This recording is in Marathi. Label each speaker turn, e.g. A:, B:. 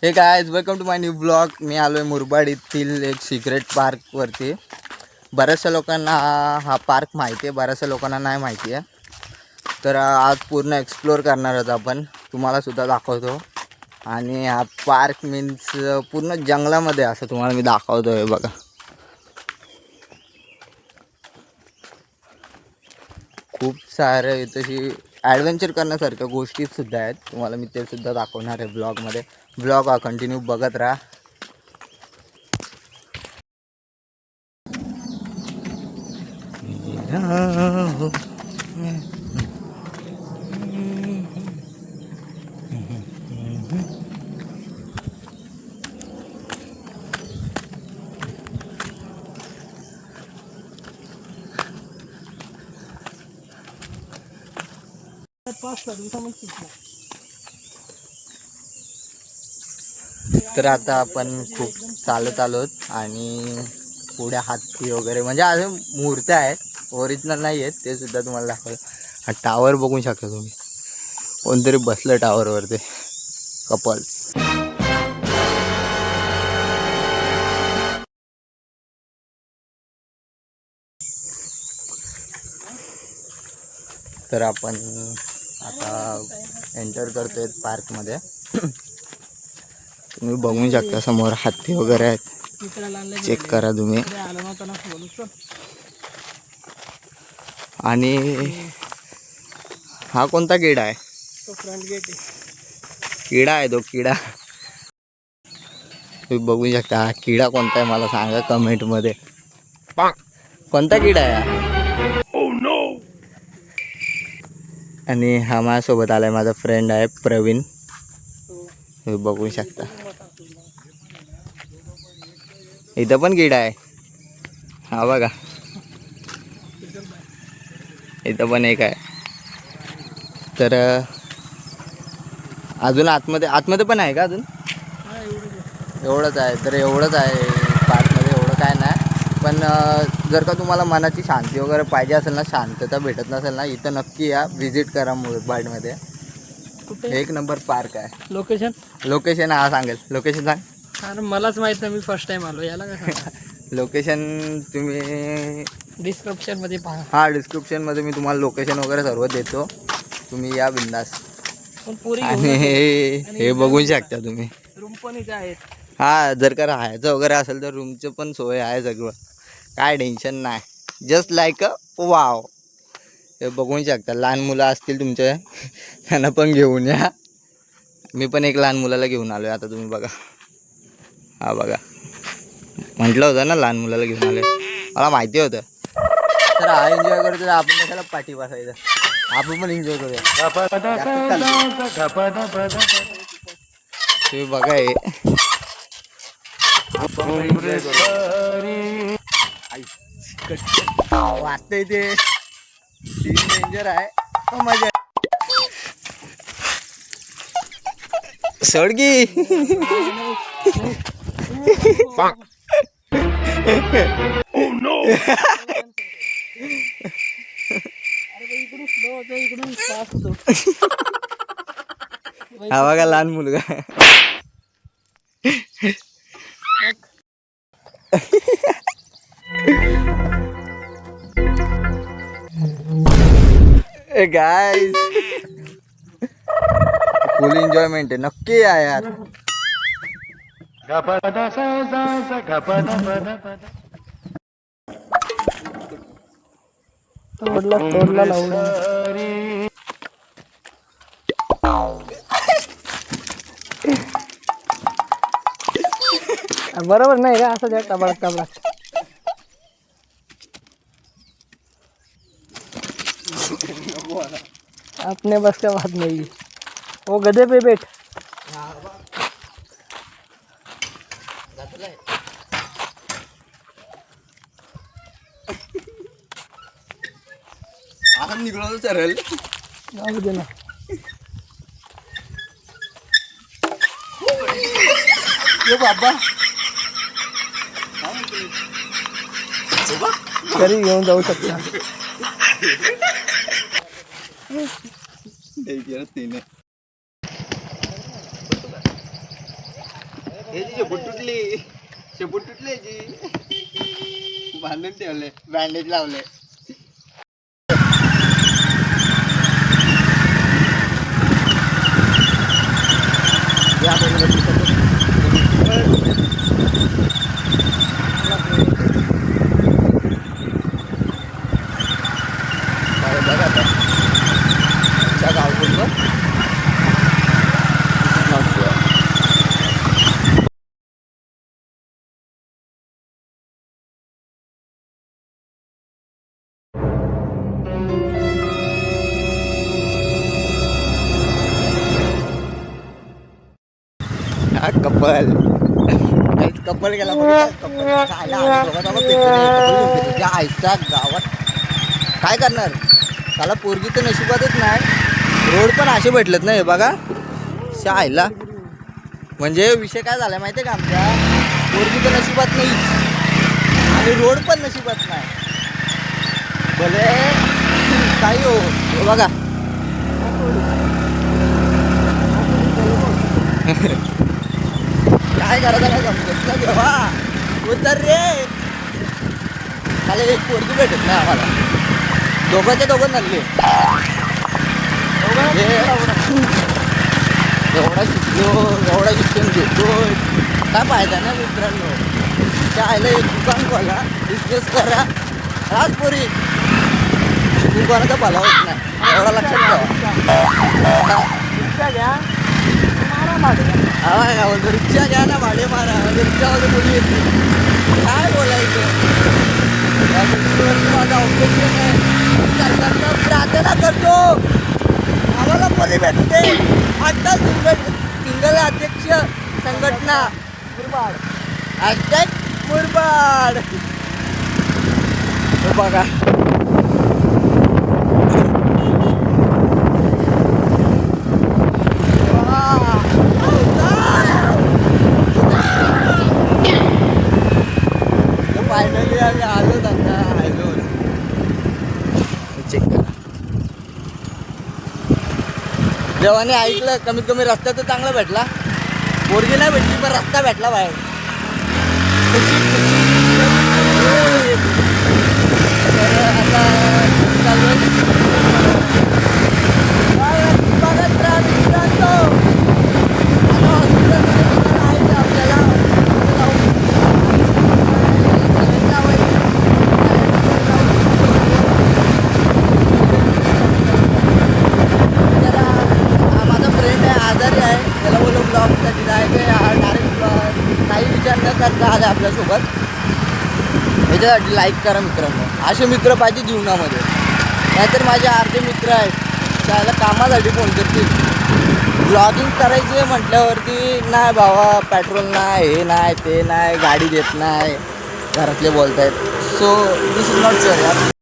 A: हे guys welcome to my new blog. मी आलो आहे मुरबाडीतील एक सिक्रेट पार्कवरती. बऱ्याचशा लोकांना हा पार्क माहिती आहे, बऱ्याचशा लोकांना नाही माहिती आहे. तर आज पूर्ण एक्सप्लोअर करणार आहोत आपण, तुम्हालासुद्धा दाखवतो. आणि हा पार्क मीन्स पूर्ण जंगलामध्ये असं तुम्हाला मी दाखवतो आहे बघा. खूप सारे तशी ॲडव्हेंचर करण्यासारख्या गोष्टीसुद्धा आहेत. तुम्हाला मी ते सुद्धा दाखवणार आहे ब्लॉगमध्ये. ब्लॉग हा कंटिन्यू बघत राहा. तर आता आपण खूप चालत आलोत आणि पुढे हत्ती वगैरे म्हणजे असे मूर्त्या आहेत, ओरिजिनल नाही आहेत, ते सुद्धा तुम्हाला दाखवलं. हा टावर बघू शकता तुम्ही, कोणतरी बसलं टावरवर, ते कपल्स. तर आपण आता एंटर करतोय पार्कमध्ये. तुम्ही बघू शकता समोर हत्ती वगैरे आहेत, चेक करा तुम्ही. आणि हा कोणता किडा आहे?
B: तो फ्रंट गेट आहे.
A: किडा आहे तो, किडा. तुम्ही बघू शकता हा किडा कोणता आहे मला सांगा कमेंटमध्ये. कोणता किडा आहे हा? आणि हा माझ्यासोबत आलाय, माझा फ्रेंड आहे प्रवीण. तुम्ही बघू शकता इथं पण किडा आहे. हा बघा, इथं पण एक आहे. तर अजून आतमध्ये पण आहे का अजून? एवढंच आहे. तर एवढंच आहे पार्कमध्ये, एवढं काय नाही. पण जर का तुम्हाला मनाची शांती वगैरे पाहिजे असेल ना, शांतता भेटत नसेल ना, इथं नक्की या, व्हिजिट करा मुरबाडमध्ये. एक नंबर पार्क आहे. लोकेशन हा सांगेल. लोकेशन सांग.
B: कारण मलाच माहित नाही, मी फर्स्ट टाइम आलो. याला काय सांगा.
A: लोकेशन तुम्ही
B: डिस्क्रिप्शनमध्ये पहा.
A: हां, डिस्क्रिप्शनमध्ये मी तुम्हाला लोकेशन वगैरे सर्व देतो. तुम्ही या बिंदास. आणि हे बघू शकता तुम्ही,
B: रूम पण इथे आहेत.
A: हा, जर का राहायचं वगैरे असेल तर रूमचं पण सोय आहे सगळं, काय टेन्शन नाही. Just like a wow. हे बघू शकता. लहान मुलं असतील तुमचे, त्यांना पण घेऊन या. मी पण एक लहान मुलाला घेऊन आलो आहे. आता तुम्ही बघा, हा बघा, म्हटलं होतं ना लहान मुलाला घेऊन आलो, मला माहिती होतं. तर हा एन्जॉय करतो, तर आपण कशाला पाठी बसायचं, आपण पण एन्जॉय करूया. तुम्ही बघा, हे आपण एन्जॉय करू. वाटतंय ते सीन डेंजर आहे, पण मजा आहे. सडगी हा बघा लहान मुलगा. गाइस, फुल एन्जॉयमेंट आहे, नक्की या यार.
B: तोडला लावून बरोबर नाही का असं द्या, टबळक टबळक. अपने बस का बात नहीं. वो गधे पे बैठ.
A: आपण निघलो चरल,
B: जाऊ दे ना.
A: ये बाबा
B: घरी घेऊन जाऊ शकता.
A: शेपूट तुटली शेपूट तुटली याची बांधून ठेवले बँडेज लावले कपल कपल गेला त्या आईच्या गावात काय करणार त्याला पोरगी तर नशिबातच नाही रोड पण असे भेटलेत ना हे बघा शा आईला म्हणजे विषय काय झालाय माहितीये का आमच्या पोरगी तर नशिबात नाही आणि रोड पण नशिबात नाही भले काही हो हे बघा काय करायचं नाही समजत ना देवा उतर रे त्याला एक पोरगी भेटत नाही आम्हाला दोघांच्या दोघं नल्ले एवढा शिक्षण घेतोय काय फायदा ना मित्रांनो त्या आईला एक दुकान खोला बिझनेस करा राज पोरी शिकून कोणाचा भला होत नाही एवढा लक्षात ठेवा रिक्षा घ्या ना भाडे मारा रिक्षामध्ये मुली येते काय बोलायचं माझा ऑब्जेक्शन आहे प्रार्थना करतो आम्हाला मुली भेटते आता सिंगल अध्यक्ष संघटना मुरबाड मुरबाड बघा फायनली आम्ही आलो आता आलो चेक करा जेव्हाने ऐकलं कमीत कमी रस्ता तर चांगला भेटला पोरगी नाही भेटली पण रस्ता भेटला बाहेर आता आले आपल्यासोबत ह्याच्यासाठी लाईक करा मित्रांनो असे मित्र पाहिजे जीवनामध्ये नाहीतर माझे अर्धे मित्र आहेत त्याला कामासाठी फोन करतील ब्लॉगिंग करायचे म्हटल्यावरती नाही भावा पेट्रोल नाही हे नाही ते नाही गाडी देत नाही घरातले बोलत आहेत so this is not fair यार